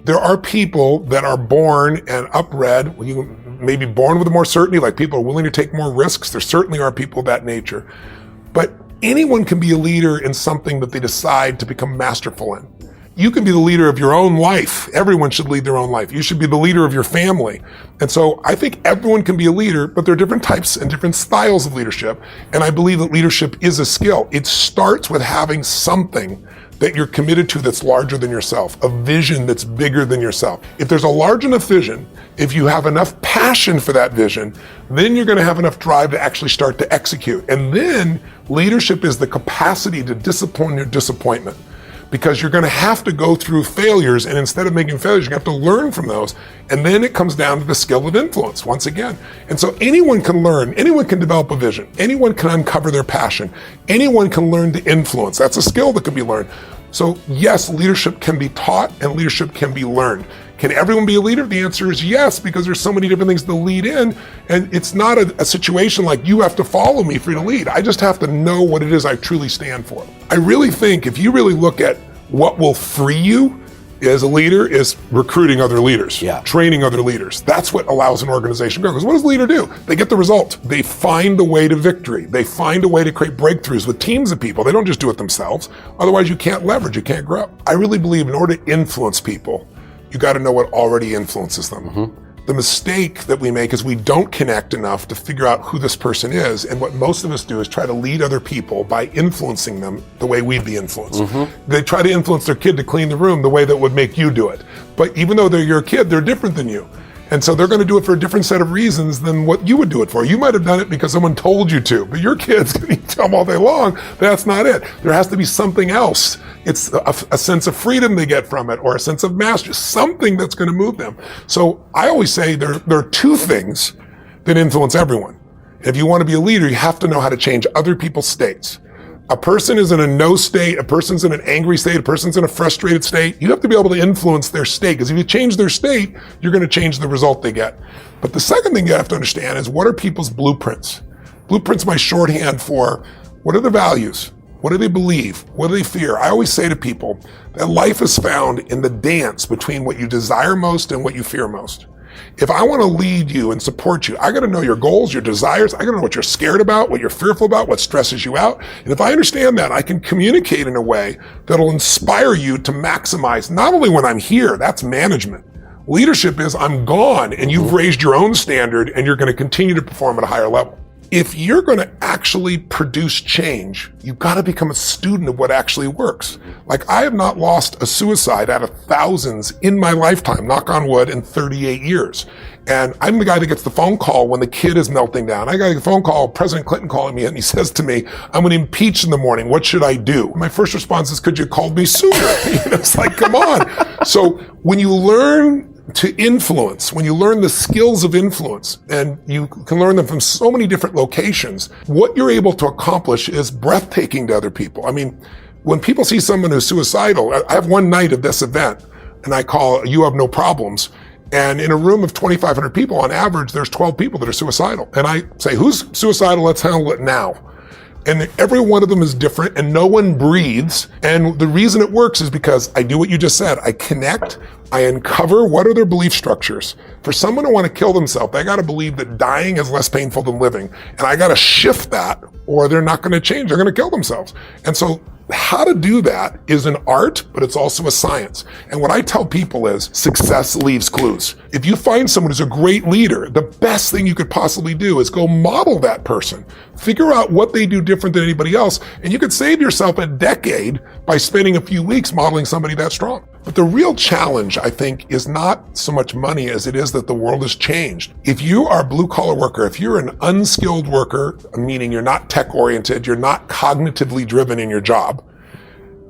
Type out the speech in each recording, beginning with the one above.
There are people that are born and upbred, you may be born with more certainty, like people are willing to take more risks. There certainly are people of that nature. But anyone can be a leader in something that they decide to become masterful in. You can be the leader of your own life. Everyone should lead their own life. You should be the leader of your family. And so I think everyone can be a leader, but there are different types and different styles of leadership. And I believe that leadership is a skill. It starts with having something that you're committed to that's larger than yourself, a vision that's bigger than yourself. If there's a large enough vision, if you have enough passion for that vision, then you're going to have enough drive to actually start to execute. And then leadership is the capacity to discipline your disappointment. Because you're going to have to go through failures, and instead of making failures, you have to learn from those. And then it comes down to the skill of influence once again. And so anyone can learn, anyone can develop a vision, anyone can uncover their passion, anyone can learn to influence. That's a skill that can be learned. So yes, leadership can be taught and leadership can be learned. Can everyone be a leader? The answer is yes, because there's so many different things to lead in. And it's not a situation like you have to follow me for you to lead. I just have to know what it is I truly stand for. I really think if you really look at what will free you as a leader is recruiting other leaders, training other leaders. That's what allows an organization to grow. Because what does a leader do? They get the result. They find the way to victory. They find a way to create breakthroughs with teams of people. They don't just do it themselves. Otherwise, you can't leverage, you can't grow. I really believe in order to influence people, you got to know what already influences them. Mm-hmm. The mistake that we make is we don't connect enough to figure out who this person is. And what most of us do is try to lead other people by influencing them the way we'd be influenced. Mm-hmm. They try to influence their kid to clean the room the way that would make you do it. But even though they're your kid, they're different than you. And so they're going to do it for a different set of reasons than what you would do it for. You might have done it because someone told you to, but your kids, you tell them all day long, that's not it. There has to be something else. It's a sense of freedom they get from it, or a sense of mastery, something that's going to move them. So I always say there are two things that influence everyone. If you want to be a leader, you have to know how to change other people's states. A person is in a no state, a person's in an angry state, a person's in a frustrated state. You have to be able to influence their state, because if you change their state, you're going to change the result they get. But the second thing you have to understand is, what are people's blueprints? Blueprints are my shorthand for what are their values? What do they believe? What do they fear? I always say to people that life is found in the dance between what you desire most and what you fear most. If I want to lead you and support you, I got to know your goals, your desires. I got to know what you're scared about, what you're fearful about, what stresses you out. And if I understand that, I can communicate in a way that'll inspire you to maximize, not only when I'm here, that's management. Leadership is I'm gone and you've raised your own standard and you're going to continue to perform at a higher level. If you're going to actually produce change, you've got to become a student of what actually works. Like, I have not lost a suicide out of thousands in my lifetime, knock on wood, in 38 years. And I'm the guy that gets the phone call when the kid is melting down. I got a phone call, President Clinton calling me, and he says to me, I'm going to impeach in the morning. What should I do? My first response is, could you have called me sooner? It's like, come on. So when you learn to influence, when you learn the skills of influence, and you can learn them from so many different locations, what you're able to accomplish is breathtaking to other people. I mean, when people see someone who's suicidal, I have one night of this event, and I call You Have No Problems. And in a room of 2,500 people, on average, there's 12 people that are suicidal. And I say, who's suicidal? Let's handle it now. And every one of them is different, and no one breathes. And the reason it works is because I do what you just said. I connect, I uncover what are their belief structures. For someone to want to kill themselves, they got to believe that dying is less painful than living. And I got to shift that, or they're not going to change. They're going to kill themselves. And so how to do that is an art, but it's also a science. And what I tell people is success leaves clues. If you find someone who's a great leader, the best thing you could possibly do is go model that person. Figure out what they do different than anybody else. And you could save yourself a decade by spending a few weeks modeling somebody that strong. But the real challenge, I think, is not so much money as it is that the world has changed. If you are a blue-collar worker, if you're an unskilled worker, meaning you're not tech-oriented, you're not cognitively driven in your job,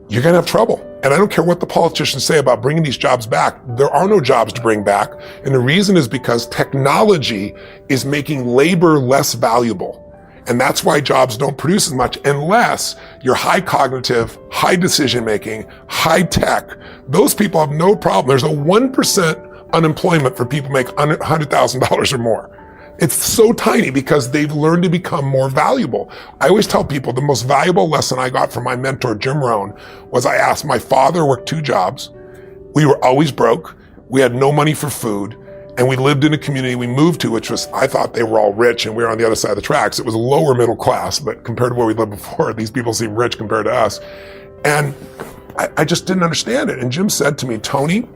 you're going to have trouble. And I don't care what the politicians say about bringing these jobs back. There are no jobs to bring back. And the reason is because technology is making labor less valuable. And that's why jobs don't produce as much unless you're high cognitive, high decision making, high tech. Those people have no problem. There's a 1% unemployment for people who make $100,000 or more. It's so tiny because they've learned to become more valuable. I always tell people the most valuable lesson I got from my mentor, Jim Rohn, was I asked, my father worked 2 jobs. We were always broke. We had no money for food. And we lived in a community we moved to, which was, I thought they were all rich and we were on the other side of the tracks. It was lower middle class, but compared to where we lived before, these people seem rich compared to us. And I just didn't understand it. And Jim said to me, Tony,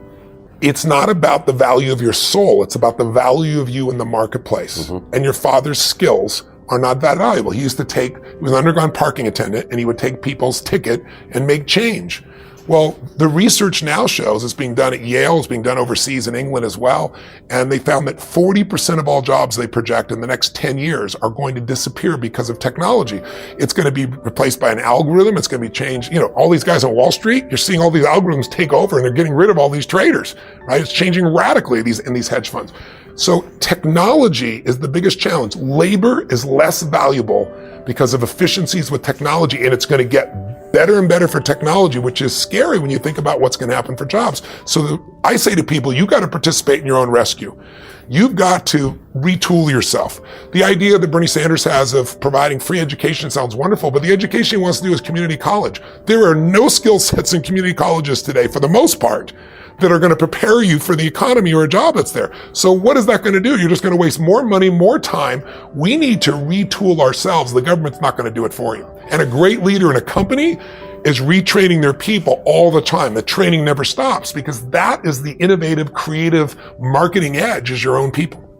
it's not about the value of your soul. It's about the value of you in the marketplace. And your father's skills are not that valuable. He was an underground parking attendant, and he would take people's ticket and make change. Well, the research now shows it's being done at Yale, it's being done overseas in England as well, and they found that 40% of all jobs they project in the next 10 years are going to disappear because of technology. It's going to be replaced by an algorithm, it's going to be changed. All these guys on Wall Street, you're seeing all these algorithms take over and they're getting rid of all these traders, right? It's changing radically in these hedge funds. So technology is the biggest challenge. Labor is less valuable because of efficiencies with technology, and it's going to get better and better for technology, which is scary when you think about what's going to happen for jobs. So I say to people, you got to participate in your own rescue. You've got to retool yourself. The idea that Bernie Sanders has of providing free education sounds wonderful, but the education he wants to do is community college. There are no skill sets in community colleges today, for the most part, that are going to prepare you for the economy or a job that's there. So what is that going to do? You're just going to waste more money, more time. We need to retool ourselves. The government's not going to do it for you. And a great leader in a company is retraining their people all the time. The training never stops, because that is the innovative, creative marketing edge, is your own people.